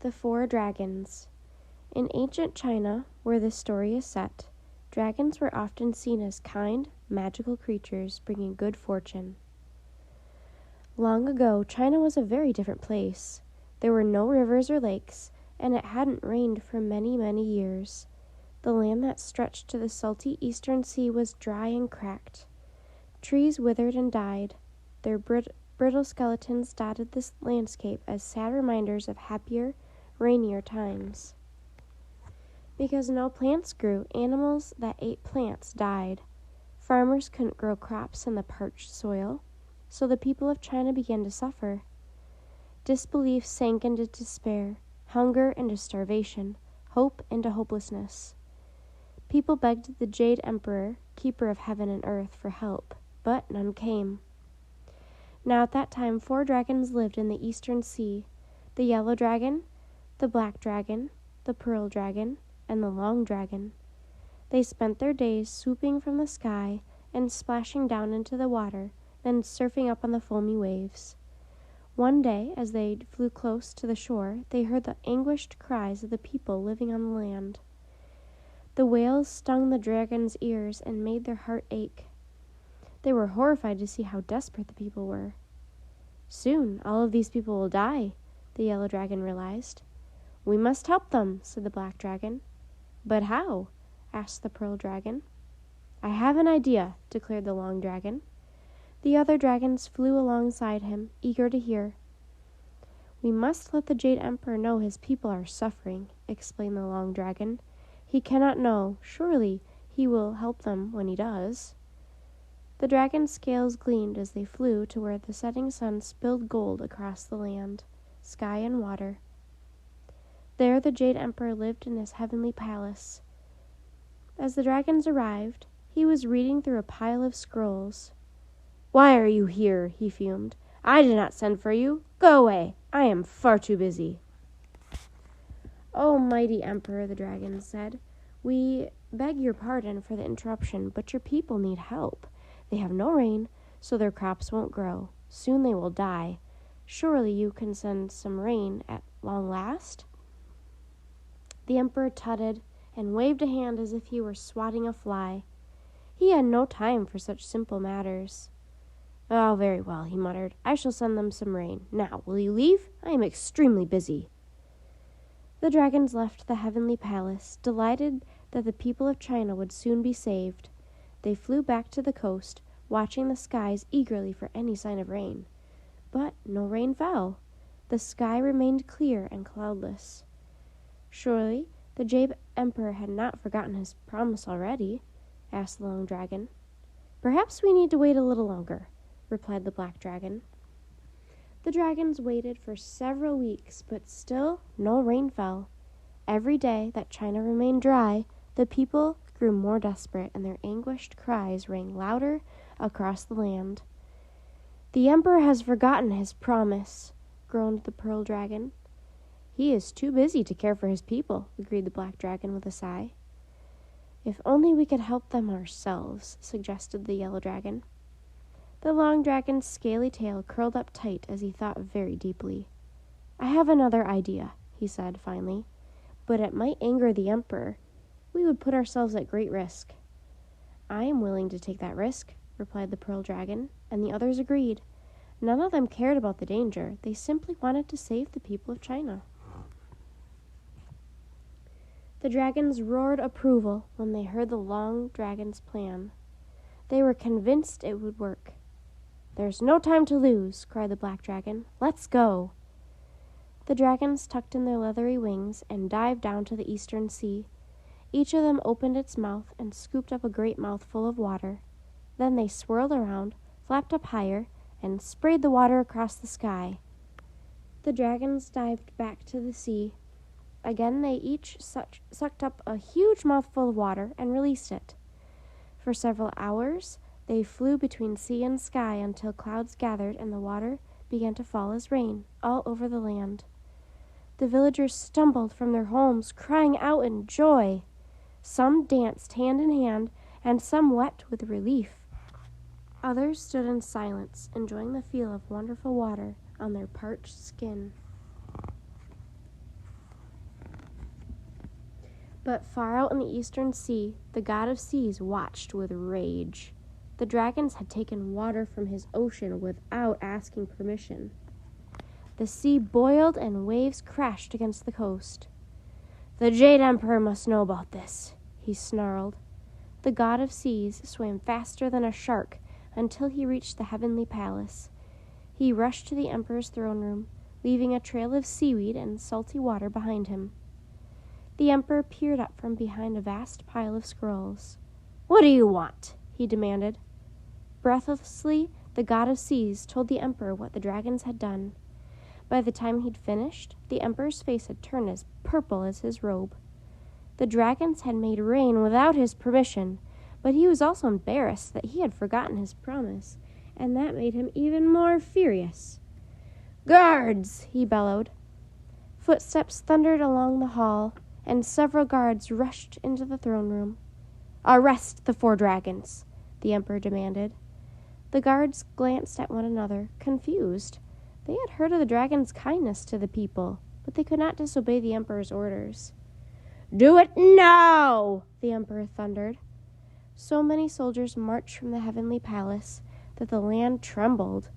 The Four Dragons. In ancient China, where this story is set, dragons were often seen as kind, magical creatures bringing good fortune. Long ago, China was a very different place. There were no rivers or lakes, and it hadn't rained for many, many years. The land that stretched to the salty eastern sea was dry and cracked. Trees withered and died. Their brittle skeletons dotted this landscape as sad reminders of happier, rainier times. Because no plants grew, animals that ate plants died. Farmers couldn't grow crops in the parched soil, so the people of China began to suffer. Disbelief sank into despair, hunger into starvation, hope into hopelessness. People begged the Jade Emperor, keeper of heaven and earth, for help, but none came. Now at that time 4 dragons lived in the eastern sea: the yellow dragon, the black dragon, the pearl dragon, and the long dragon. They spent their days swooping from the sky and splashing down into the water, then surfing up on the foamy waves. One day, as they flew close to the shore, they heard the anguished cries of the people living on the land. The wails stung the dragon's ears and made their heart ache. They were horrified to see how desperate the people were. Soon all of these people will die, the yellow dragon realized. We must help them, said the black dragon. But how? Asked the pearl dragon. I have an idea, declared the long dragon. The other dragons flew alongside him, eager to hear. We must let the Jade Emperor know his people are suffering, explained the long dragon. He cannot know. Surely he will help them when he does. The dragon's scales gleamed as they flew to where the setting sun spilled gold across the land, sky, and water. There the Jade Emperor lived in his heavenly palace. As the dragons arrived, he was reading through a pile of scrolls. Why are you here? He fumed. I did not send for you. Go away. I am far too busy. Oh, mighty Emperor, the dragons said. We beg your pardon for the interruption, but your people need help. They have no rain, so their crops won't grow. Soon they will die. Surely you can send some rain at long last? The emperor tutted and waved a hand as if he were swatting a fly. He had no time for such simple matters. Oh, very well, he muttered. I shall send them some rain. Now, will you leave? I am extremely busy. The dragons left the heavenly palace, delighted that the people of China would soon be saved. They flew back to the coast, watching the skies eagerly for any sign of rain. But no rain fell. The sky remained clear and cloudless. Surely the Jade Emperor had not forgotten his promise already, asked the long dragon. Perhaps we need to wait a little longer, replied the black dragon. The dragons waited for several weeks, but still no rain fell. Every day that China remained dry, the people grew more desperate, and their anguished cries rang louder across the land. The emperor has forgotten his promise, groaned the pearl dragon. He is too busy to care for his people, agreed the black dragon with a sigh. If only we could help them ourselves, suggested the yellow dragon. The long dragon's scaly tail curled up tight as he thought very deeply. I have another idea, he said finally, but it might anger the emperor. We would put ourselves at great risk. I am willing to take that risk, replied the pearl dragon, and the others agreed. None of them cared about the danger. They simply wanted to save the people of China. The dragons roared approval when they heard the long dragon's plan. They were convinced it would work. There's no time to lose, cried the black dragon. Let's go. The dragons tucked in their leathery wings and dived down to the eastern sea. Each of them opened its mouth and scooped up a great mouthful of water. Then they swirled around, flapped up higher, and sprayed the water across the sky. The dragons dived back to the sea. Again they each sucked up a huge mouthful of water and released it. For several hours they flew between sea and sky until clouds gathered and the water began to fall as rain all over the land. The villagers stumbled from their homes, crying out in joy. Some danced hand in hand, and some wept with relief. Others stood in silence, enjoying the feel of wonderful water on their parched skin. But far out in the eastern sea, the god of seas watched with rage. The dragons had taken water from his ocean without asking permission. The sea boiled and waves crashed against the coast. "The Jade Emperor must know about this," he snarled. The god of seas swam faster than a shark until he reached the heavenly palace. He rushed to the emperor's throne room, leaving a trail of seaweed and salty water behind him. The emperor peered up from behind a vast pile of scrolls. "What do you want?" he demanded. Breathlessly, the god of seas told the emperor what the dragons had done. By the time he'd finished, the emperor's face had turned as purple as his robe. The dragons had made rain without his permission, but he was also embarrassed that he had forgotten his promise, and that made him even more furious. "Guards!" he bellowed. Footsteps thundered along the hall, and several guards rushed into the throne room. "Arrest the 4 dragons," the emperor demanded. The guards glanced at one another, confused. They had heard of the dragon's kindness to the people, but they could not disobey the emperor's orders. "Do it now!" the emperor thundered. So many soldiers marched from the heavenly palace that the land trembled.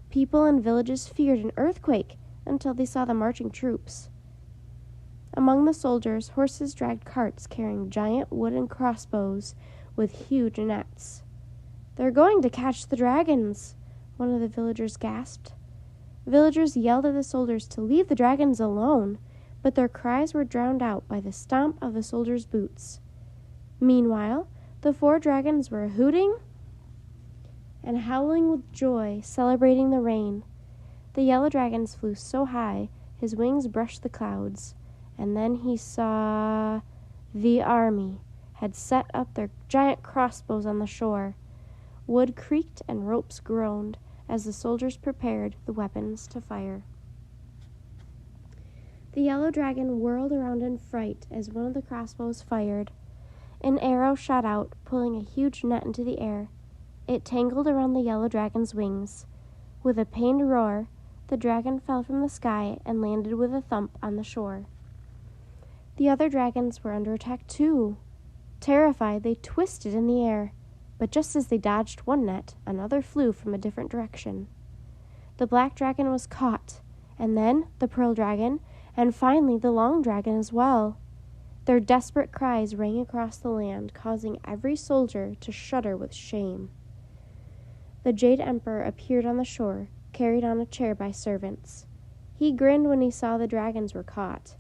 People and villages feared an earthquake until they saw the marching troops. Among the soldiers, horses dragged carts carrying giant wooden crossbows with huge nets. "They're going to catch the dragons," one of the villagers gasped. Villagers yelled at the soldiers to leave the dragons alone, but their cries were drowned out by the stomp of the soldiers' boots. Meanwhile, the 4 dragons were hooting and howling with joy, celebrating the rain. The yellow dragons flew so high, his wings brushed the clouds. And then he saw the army had set up their giant crossbows on the shore. Wood creaked and ropes groaned as the soldiers prepared the weapons to fire. The yellow dragon whirled around in fright as one of the crossbows fired. An arrow shot out, pulling a huge net into the air. It tangled around the yellow dragon's wings. With a pained roar, the dragon fell from the sky and landed with a thump on the shore. The other dragons were under attack too. Terrified, they twisted in the air, but just as they dodged one net, another flew from a different direction. The black dragon was caught, and then the pearl dragon, and finally the long dragon as well. Their desperate cries rang across the land, causing every soldier to shudder with shame. The Jade Emperor appeared on the shore, carried on a chair by servants. He grinned when he saw the dragons were caught,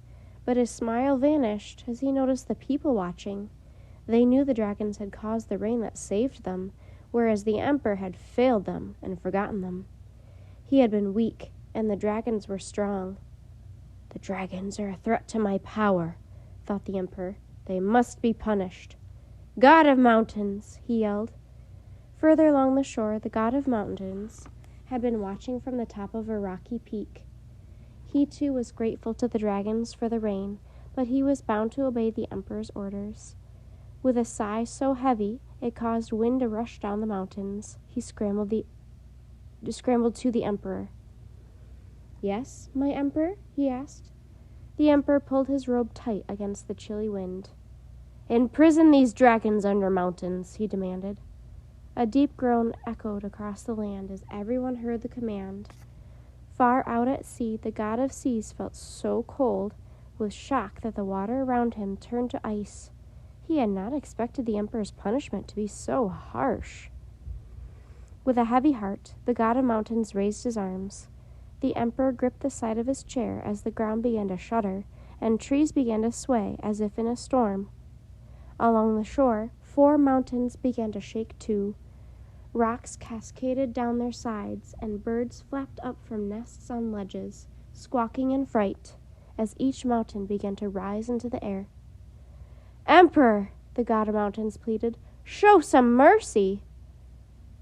but his smile vanished as he noticed the people watching. They knew the dragons had caused the rain that saved them, whereas the emperor had failed them and forgotten them. He had been weak, and the dragons were strong. "The dragons are a threat to my power," thought the emperor. "They must be punished." "God of mountains!" he yelled. Further along the shore, the god of mountains had been watching from the top of a rocky peak. He too was grateful to the dragons for the rain, but he was bound to obey the emperor's orders. With a sigh so heavy it caused wind to rush down the mountains, he scrambled to the emperor. "Yes, my emperor?" he asked. The emperor pulled his robe tight against the chilly wind. "Imprison these dragons under mountains," he demanded. A deep groan echoed across the land as everyone heard the command. Far out at sea, the god of seas felt so cold with shock that the water around him turned to ice. He had not expected the emperor's punishment to be so harsh. With a heavy heart, the god of mountains raised his arms. The emperor gripped the side of his chair as the ground began to shudder, and trees began to sway as if in a storm. Along the shore, 4 mountains began to shake too. Rocks cascaded down their sides, and birds flapped up from nests on ledges, squawking in fright, as each mountain began to rise into the air. "Emperor," the god of mountains pleaded, "show some mercy!"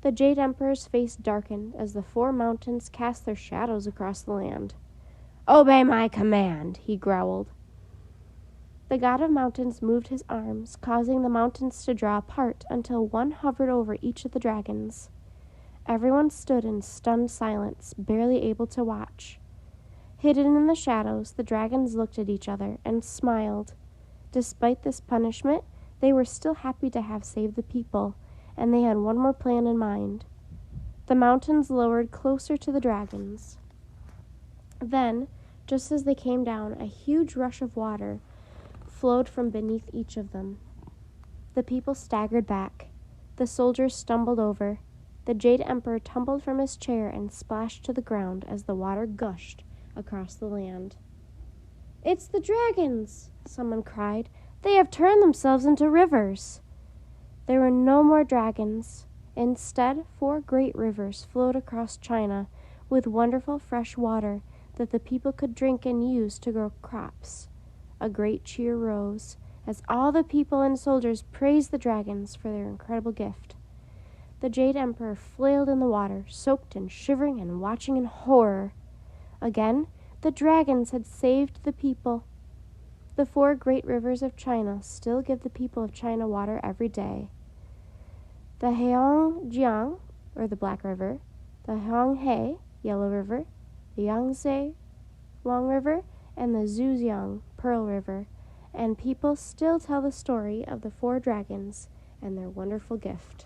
The Jade Emperor's face darkened as the 4 mountains cast their shadows across the land. "Obey my command," he growled. The god of mountains moved his arms, causing the mountains to draw apart until one hovered over each of the dragons. Everyone stood in stunned silence, barely able to watch. Hidden in the shadows, the dragons looked at each other and smiled. Despite this punishment, they were still happy to have saved the people, and they had one more plan in mind. The mountains lowered closer to the dragons. Then, just as they came down, a huge rush of water flowed from beneath each of them. The people staggered back. The soldiers stumbled over. The Jade Emperor tumbled from his chair and splashed to the ground as the water gushed across the land. "It's the dragons!" someone cried. "They have turned themselves into rivers." There were no more dragons. Instead, 4 great rivers flowed across China with wonderful fresh water that the people could drink and use to grow crops. A great cheer rose as all the people and soldiers praised the dragons for their incredible gift. The Jade Emperor flailed in the water, soaked and shivering and watching in horror. Again, the dragons had saved the people. The 4 great rivers of China still give the people of China water every day. The Heilongjiang, or the Black River, the Honghe, Yellow River, the Yangtze, Long River, and the Zhujiang, Pearl River, and people still tell the story of the 4 dragons and their wonderful gift.